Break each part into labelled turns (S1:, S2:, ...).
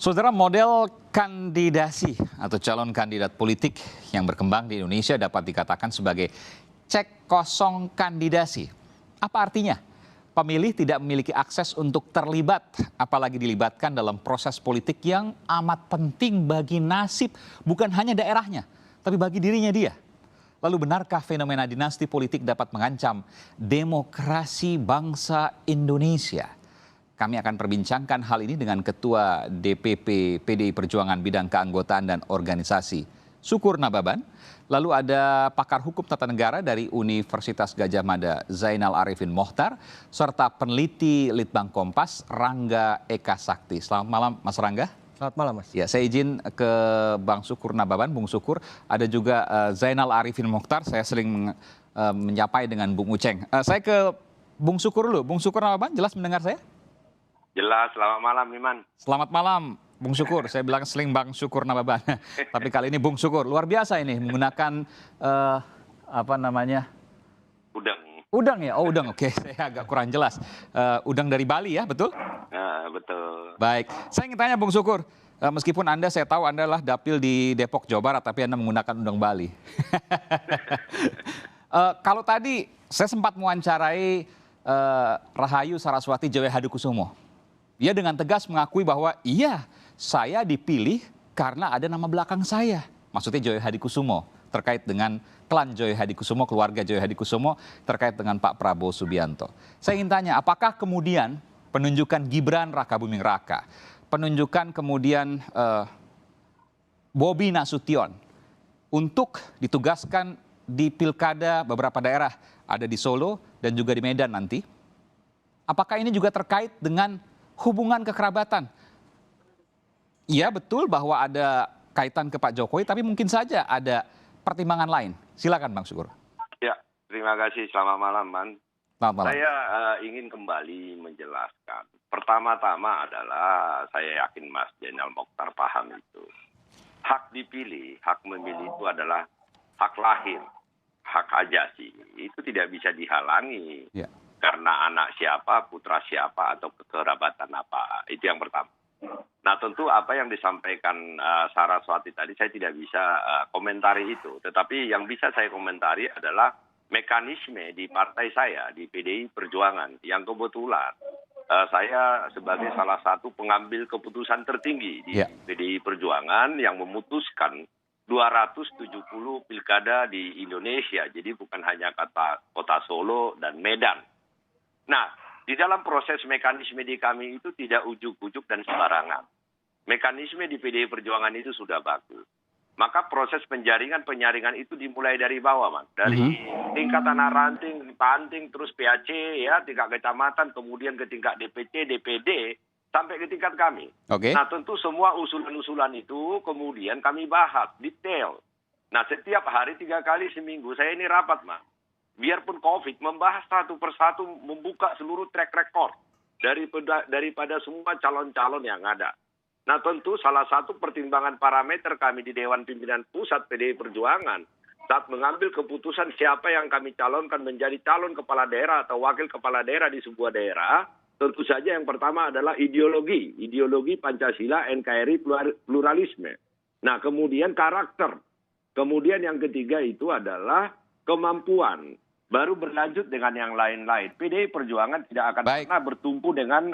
S1: Saudara, model kandidasi atau calon kandidat politik yang berkembang di Indonesia dapat dikatakan sebagai cek kosong kandidasi. Apa artinya? Pemilih tidak memiliki akses untuk terlibat, apalagi dilibatkan dalam proses politik yang amat penting bagi nasib bukan hanya daerahnya, tapi bagi dirinya dia. Lalu benarkah fenomena dinasti politik dapat mengancam demokrasi bangsa Indonesia? Kami akan perbincangkan hal ini dengan Ketua DPP PDI Perjuangan Bidang Keanggotaan dan Organisasi, Sukur Nababan. Lalu ada pakar hukum tata negara dari Universitas Gadjah Mada, Zainal Arifin Mohtar, serta peneliti Litbang Kompas, Rangga Eka Sakti. Selamat malam, Mas Rangga.
S2: Selamat malam, Mas.
S1: Ya, saya izin ke Bang Sukur Nababan, Bung Sukur. Ada juga Zainal Arifin Mohtar, saya sering menyapai dengan Bung Uceng. Saya ke Bung Sukur dulu. Bung Sukur Nababan, jelas mendengar saya?
S3: Jelas, selamat malam Iman.
S1: Selamat malam Bung Sukur, saya bilang seling Bang Sukur Nababan. Tapi kali ini Bung Sukur, luar biasa ini menggunakan apa namanya?
S3: Udang.
S1: Udang ya? Oh udang, oke, saya agak kurang jelas. Udang dari Bali ya, betul?
S3: Nah, betul.
S1: Baik, saya ingin tanya Bung Sukur, meskipun saya tahu Anda adalah dapil di Depok, Jawa Barat, tapi Anda menggunakan udang Bali. Kalau tadi saya sempat mewawancarai Rahayu Saraswati Djawa Hadikusumo. Dia dengan tegas mengakui bahwa iya, saya dipilih karena ada nama belakang saya. Maksudnya Djawa Hadikusumo, terkait dengan klan Djawa Hadikusumo, keluarga Djawa Hadikusumo, terkait dengan Pak Prabowo Subianto. Saya ingin tanya, apakah kemudian penunjukan Gibran Rakabuming Raka, penunjukan kemudian Bobi Nasution untuk ditugaskan di pilkada beberapa daerah, ada di Solo dan juga di Medan nanti, apakah ini juga terkait dengan hubungan kekerabatan? Iya betul bahwa ada kaitan ke Pak Jokowi, tapi mungkin saja ada pertimbangan lain. Silakan Bang Sukur.
S3: Ya, terima kasih. Selamat malam, Man.
S1: Selamat malam.
S3: Saya ingin kembali menjelaskan. Pertama-tama adalah saya yakin Mas Zainal Mohtar paham itu. Hak dipilih, hak memilih itu adalah hak lahir, hak ajasi. Itu tidak bisa dihalangi. Ya. Karena anak siapa, putra siapa, atau kekerabatan apa. Itu yang pertama. Nah tentu apa yang disampaikan Saraswati tadi saya tidak bisa komentari itu. Tetapi yang bisa saya komentari adalah mekanisme di partai saya, di PDI Perjuangan. Yang kebetulan saya sebagai salah satu pengambil keputusan tertinggi di PDI Perjuangan yang memutuskan 270 pilkada di Indonesia. Jadi bukan hanya kota Solo dan Medan. Nah, di dalam proses mekanisme di kami itu tidak ujuk-ujuk dan sembarangan. Mekanisme di PDI Perjuangan itu sudah bagus. Maka proses penyaringan itu dimulai dari bawah, Man. Dari tingkat tanah ranting, panting, terus PAC, ya, tingkat kecamatan, kemudian ke tingkat DPC, DPD, sampai ke tingkat kami. Okay. Nah, tentu semua usulan-usulan itu kemudian kami bahas detail. Nah, setiap hari 3 kali seminggu saya ini rapat, Man. Biarpun COVID, membahas satu persatu, membuka seluruh track record daripada semua calon-calon yang ada. Nah tentu salah satu pertimbangan parameter kami di Dewan Pimpinan Pusat PDI Perjuangan saat mengambil keputusan siapa yang kami calonkan menjadi calon kepala daerah atau wakil kepala daerah di sebuah daerah, tentu saja yang pertama adalah ideologi Pancasila, NKRI, pluralisme. Nah kemudian karakter. Kemudian yang ketiga itu adalah kemampuan. Baru berlanjut dengan yang lain-lain. PDI Perjuangan tidak akan pernah bertumpu dengan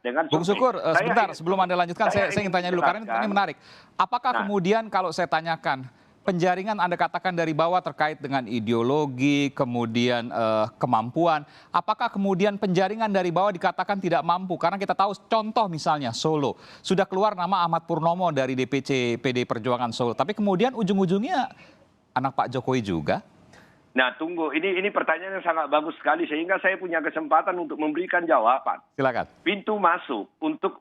S3: dengan
S1: Bung Sukur, sebentar sebelum Anda lanjutkan, saya ingin tanya dulu karena ini menarik. Apakah kemudian kalau saya tanyakan penjaringan Anda katakan dari bawah terkait dengan ideologi, kemudian kemampuan, apakah kemudian penjaringan dari bawah dikatakan tidak mampu? Karena kita tahu contoh misalnya Solo, sudah keluar nama Ahmad Purnomo dari DPC PDI Perjuangan Solo, tapi kemudian ujung-ujungnya anak Pak Jokowi juga.
S3: Nah tunggu, ini pertanyaan yang sangat bagus sekali sehingga saya punya kesempatan untuk memberikan jawaban.
S1: Silakan.
S3: Pintu masuk untuk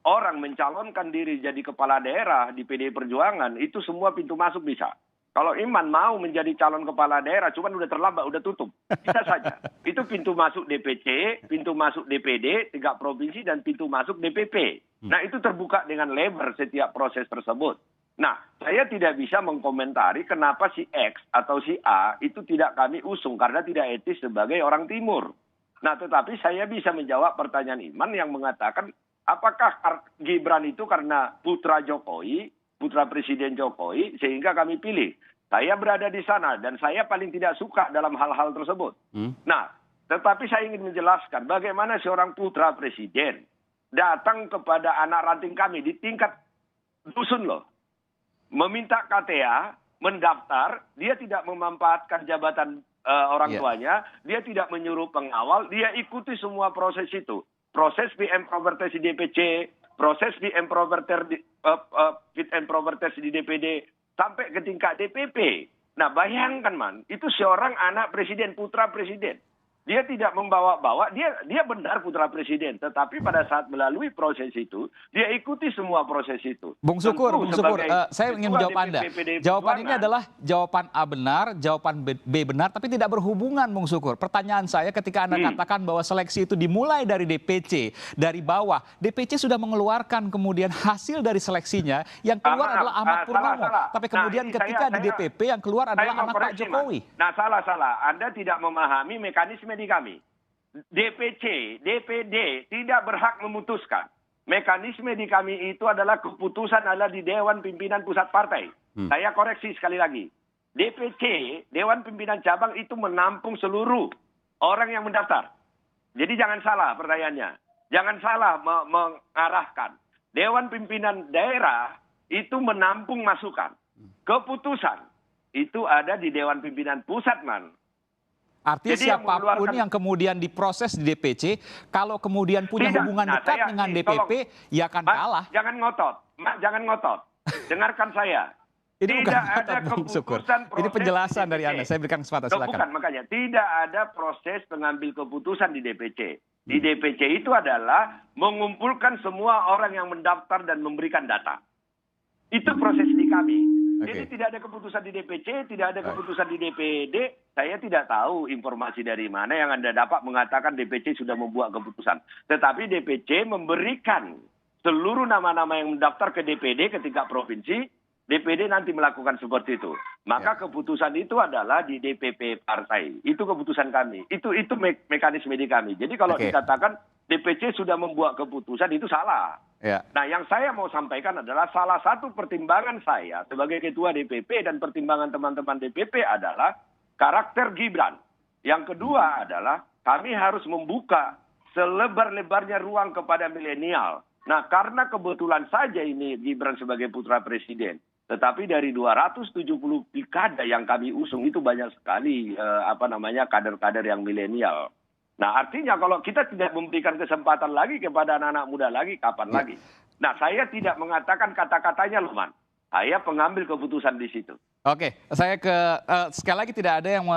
S3: orang mencalonkan diri jadi kepala daerah di PDI Perjuangan itu semua pintu masuk bisa. Kalau Iman mau menjadi calon kepala daerah, cuman udah terlambat, udah tutup. Bisa saja. Itu pintu masuk DPC, pintu masuk DPD, 3 provinsi, dan pintu masuk DPP. Nah itu terbuka dengan lebar setiap proses tersebut. Nah, saya tidak bisa mengkomentari kenapa si X atau si A itu tidak kami usung karena tidak etis sebagai orang timur. Nah, tetapi saya bisa menjawab pertanyaan Iman yang mengatakan Apakah Gibran itu karena putra Jokowi, putra Presiden Jokowi, sehingga kami pilih? Saya berada di sana dan saya paling tidak suka dalam hal-hal tersebut. Nah, tetapi saya ingin menjelaskan bagaimana seorang putra Presiden datang kepada anak ranting kami di tingkat dusun loh. Meminta KTA, mendaftar, dia tidak memanfaatkan jabatan orang tuanya, dia tidak menyuruh pengawal, dia ikuti semua proses itu. Proses fit and proper test di DPC, proses fit and proper test di DPD, sampai ke tingkat DPP. Nah bayangkan man, itu seorang anak presiden, putra presiden. Dia tidak membawa-bawa, dia benar putra presiden. Tetapi pada saat melalui proses itu, dia ikuti semua proses itu.
S1: Bung Sukur, saya ingin menjawab Anda. Jawaban ini adalah jawaban A benar, jawaban B benar, tapi tidak berhubungan, Bung Sukur. Pertanyaan saya ketika Anda katakan bahwa seleksi itu dimulai dari DPC, dari bawah. DPC sudah mengeluarkan kemudian hasil dari seleksinya, yang keluar adalah Ahmad Purnomo. Tapi kemudian ketika di DPP yang keluar adalah anak Pak Jokowi.
S3: Nah salah. Anda tidak memahami mekanisme di kami. DPC, DPD tidak berhak memutuskan. Mekanisme di kami itu adalah keputusan adalah di Dewan Pimpinan Pusat Partai. Saya koreksi sekali lagi. DPC, Dewan Pimpinan Cabang itu menampung seluruh orang yang mendaftar. Jadi jangan salah pertanyaannya. Jangan salah mengarahkan. Dewan Pimpinan Daerah itu menampung masukan. Keputusan itu ada di Dewan Pimpinan Pusat, man.
S1: Artinya jadi siapapun yang kemudian diproses di DPC, kalau kemudian punya hubungan dekat dengan DPP, ya akan kalah.
S3: Jangan ngotot. Dengarkan saya.
S1: Ini tidak ada keputusan proses. Ini penjelasan dari Anda. Saya berikan kesempatan. Silakan.
S3: Bukan, makanya tidak ada proses pengambil keputusan di DPC. Di DPC itu adalah mengumpulkan semua orang yang mendaftar dan memberikan data. Itu proses di kami. Jadi tidak ada keputusan di DPC, tidak ada keputusan di DPD. Saya tidak tahu informasi dari mana yang Anda dapat mengatakan DPC sudah membuat keputusan. Tetapi DPC memberikan seluruh nama-nama yang mendaftar ke DPD ketika provinsi, DPD nanti melakukan seperti itu. Maka keputusan itu adalah di DPP partai. Itu keputusan kami. Itu mekanisme di kami. Jadi kalau dikatakan DPC sudah membuat keputusan itu salah. Nah yang saya mau sampaikan adalah salah satu pertimbangan saya sebagai ketua DPP dan pertimbangan teman-teman DPP adalah karakter Gibran. Yang kedua adalah kami harus membuka selebar-lebarnya ruang kepada milenial. Nah karena kebetulan saja ini Gibran sebagai putra presiden. Tetapi dari 270 pilkada yang kami usung itu banyak sekali kader-kader yang milenial. Nah artinya kalau kita tidak memberikan kesempatan lagi kepada anak-anak muda lagi, kapan lagi? Nah saya tidak mengatakan kata-katanya loh man. Saya pengambil keputusan di situ.
S1: Oke, saya sekali lagi tidak ada yang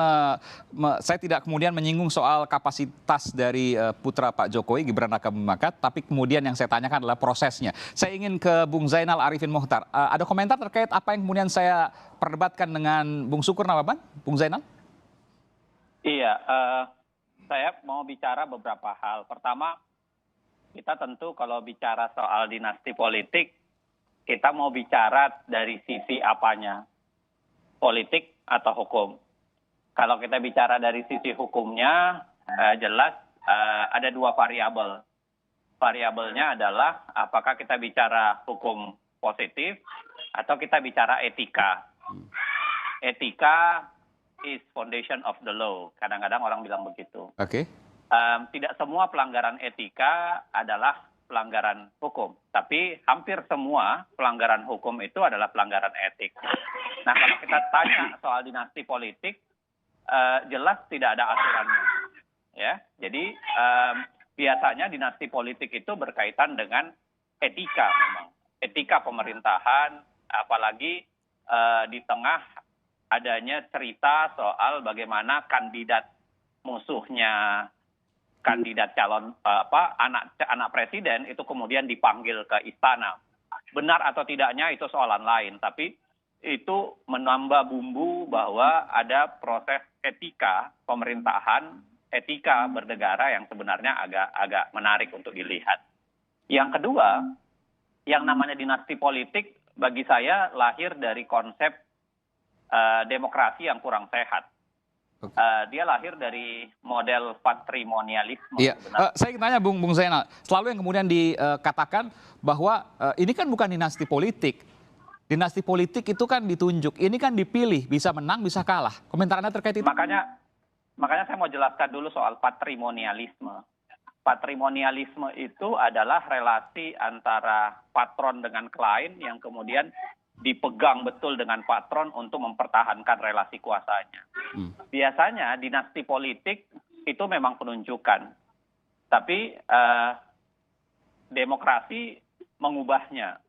S1: saya tidak kemudian menyinggung soal kapasitas dari putra Pak Jokowi, Gibran Rakabuming Raka, tapi kemudian yang saya tanyakan adalah prosesnya. Saya ingin ke Bung Zainal Arifin Mohtar. Ada komentar terkait apa yang kemudian saya perdebatkan dengan Bung Sukur Nawaban? Bung Zainal?
S2: Iya, saya mau bicara beberapa hal. Pertama, kita tentu kalau bicara soal dinasti politik, kita mau bicara dari sisi apanya, politik atau hukum. Kalau kita bicara dari sisi hukumnya, jelas ada dua variabel. Variabelnya adalah apakah kita bicara hukum positif atau kita bicara etika. Etika is foundation of the law. Kadang-kadang orang bilang begitu. Tidak semua pelanggaran etika adalah pelanggaran hukum, tapi hampir semua pelanggaran hukum itu adalah pelanggaran etik. Nah, kalau kita tanya soal dinasti politik, jelas tidak ada aturannya, ya. Jadi biasanya dinasti politik itu berkaitan dengan etika, memang etika pemerintahan, apalagi di tengah adanya cerita soal bagaimana kandidat musuhnya, kandidat calon anak presiden itu kemudian dipanggil ke istana. Benar atau tidaknya itu soalan lain, tapi itu menambah bumbu bahwa ada proses etika pemerintahan, etika bernegara yang sebenarnya agak menarik untuk dilihat. Yang kedua, yang namanya dinasti politik bagi saya lahir dari konsep demokrasi yang kurang sehat. Dia lahir dari model patrimonialisme.
S1: Iya,
S2: sebenarnya.
S1: saya ingin tanya Bung Zainal, selalu yang kemudian dikatakan bahwa ini kan bukan dinasti politik. Dinasti politik itu kan ditunjuk, ini kan dipilih, bisa menang, bisa kalah. Komentar Anda terkait itu?
S2: Makanya saya mau jelaskan dulu soal patrimonialisme. Patrimonialisme itu adalah relasi antara patron dengan klien yang kemudian dipegang betul dengan patron untuk mempertahankan relasi kuasanya. Biasanya dinasti politik itu memang penunjukan, tapi demokrasi mengubahnya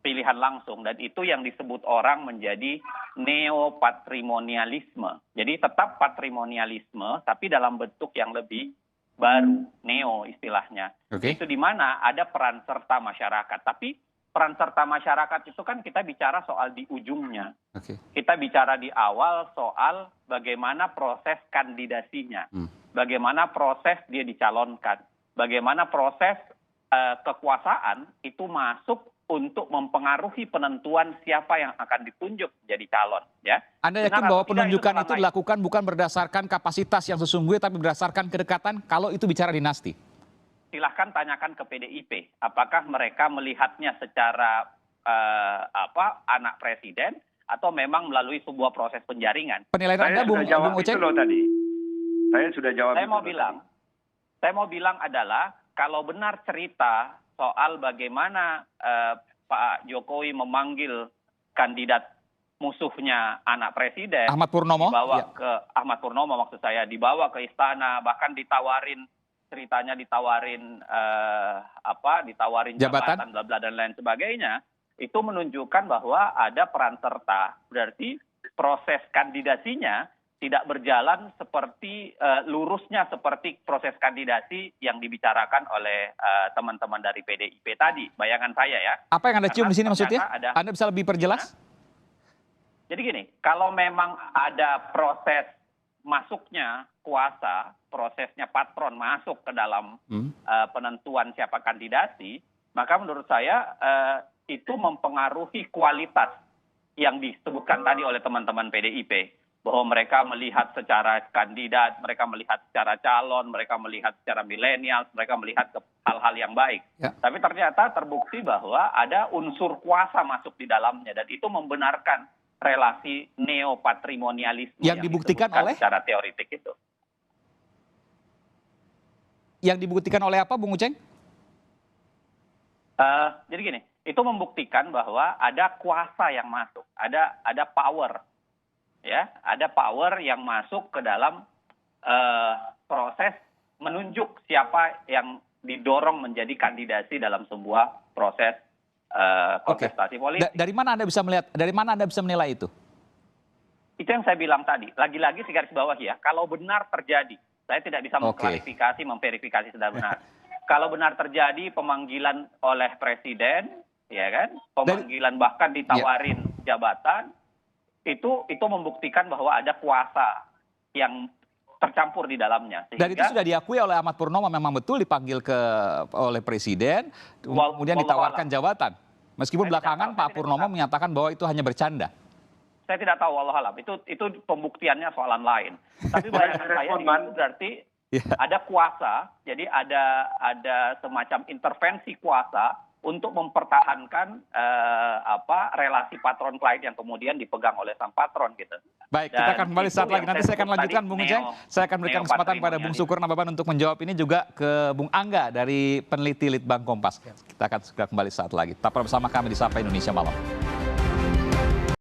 S2: pilihan langsung, dan itu yang disebut orang menjadi neopatrimonialisme. Jadi tetap patrimonialisme tapi dalam bentuk yang lebih baru, neo istilahnya.
S1: Oke.
S2: Itu di mana ada peran serta masyarakat. Tapi peran serta masyarakat itu kan kita bicara soal di ujungnya.
S1: Oke.
S2: Kita bicara di awal soal bagaimana proses kandidasinya, bagaimana proses dia dicalonkan, bagaimana proses kekuasaan itu masuk untuk mempengaruhi penentuan siapa yang akan ditunjuk jadi calon. Ya.
S1: Anda yakin
S2: Benar
S1: bahwa
S2: atau tidak,
S1: penunjukan itu
S2: lain.
S1: dilakukan bukan berdasarkan kapasitas yang sesungguhnya, tapi berdasarkan kedekatan kalau itu bicara dinasti?
S2: Silahkan tanyakan ke PDIP, apakah mereka melihatnya secara anak presiden atau memang melalui sebuah proses penjaringan.
S1: Penilaian
S3: Saya
S1: Anda, Bung
S3: sudah jawab
S1: Uceng?
S3: itu loh tadi. Saya sudah jawab
S2: Saya
S3: itu
S2: mau
S3: loh
S2: bilang, saya mau bilang adalah kalau benar cerita soal bagaimana Pak Jokowi memanggil kandidat musuhnya anak presiden,
S1: Ahmad Purnomo?
S2: dibawa
S1: Ya.
S2: ke Ahmad Purnomo maksud saya, dibawa ke istana, bahkan ditawarin ceritanya ditawarin
S1: Jabatan?
S2: jabatan bla bla dan lain sebagainya, itu menunjukkan bahwa ada peran serta. Berarti proses kandidasinya tidak berjalan seperti lurusnya seperti proses kandidasi yang dibicarakan oleh teman-teman dari PDIP tadi. Bayangan saya ya.
S1: Apa yang Anda cium di sini
S2: Karena
S1: maksudnya?
S2: ternyata ada-
S1: Anda bisa lebih perjelas?
S2: Jadi gini, kalau memang ada proses masuknya kuasa, prosesnya patron masuk ke dalam penentuan siapa kandidasi, maka menurut saya itu mempengaruhi kualitas yang disebutkan tadi oleh teman-teman PDIP. Bahwa mereka melihat secara kandidat, mereka melihat secara calon, mereka melihat secara milenial, mereka melihat ke hal-hal yang baik.
S1: Ya.
S2: Tapi ternyata terbukti bahwa ada unsur kuasa masuk di dalamnya, dan itu membenarkan relasi neopatrimonialisme
S1: Yang dibuktikan
S2: disebutkan
S1: oleh?
S2: secara teoritik itu.
S1: Yang dibuktikan oleh apa, Bung Uceng?
S2: Jadi gini, itu membuktikan bahwa ada kuasa yang masuk, ada power, ya, ada power yang masuk ke dalam proses menunjuk siapa yang didorong menjadi kandidasi dalam sebuah proses kontestasi politik.
S1: Dari mana Anda bisa melihat? Dari mana Anda bisa menilai itu?
S2: Itu yang saya bilang tadi. Lagi-lagi saya garis bawah ya, kalau benar terjadi, saya tidak bisa mengklarifikasi, memverifikasi sudah benar. Kalau benar terjadi pemanggilan oleh presiden, ya kan, pemanggilan bahkan ditawarin jabatan, itu membuktikan bahwa ada kuasa yang tercampur di dalamnya.
S1: Dan itu sudah diakui oleh Ahmad Purnomo, memang betul dipanggil oleh presiden, kemudian ditawarkan jabatan. Meskipun belakangan Pak Purnomo menyatakan bahwa itu hanya bercanda.
S2: Saya tidak tahu, wallahualam. Itu pembuktiannya soalan lain. Tapi bayangan saya itu berarti ada kuasa, jadi ada semacam intervensi kuasa untuk mempertahankan relasi patron klien yang kemudian dipegang oleh sang patron gitu.
S1: Baik,
S2: Dan
S1: kita akan kembali saat lagi. Nanti saya akan lanjutkan, Bung Uceng. Saya akan berikan kesempatan pada Bung Sukur Nababan untuk menjawab ini, juga ke Bung Angga dari peneliti Litbang Kompas. Kita akan segera kembali saat lagi. Tetap bersama kami di Sapa Indonesia Malam.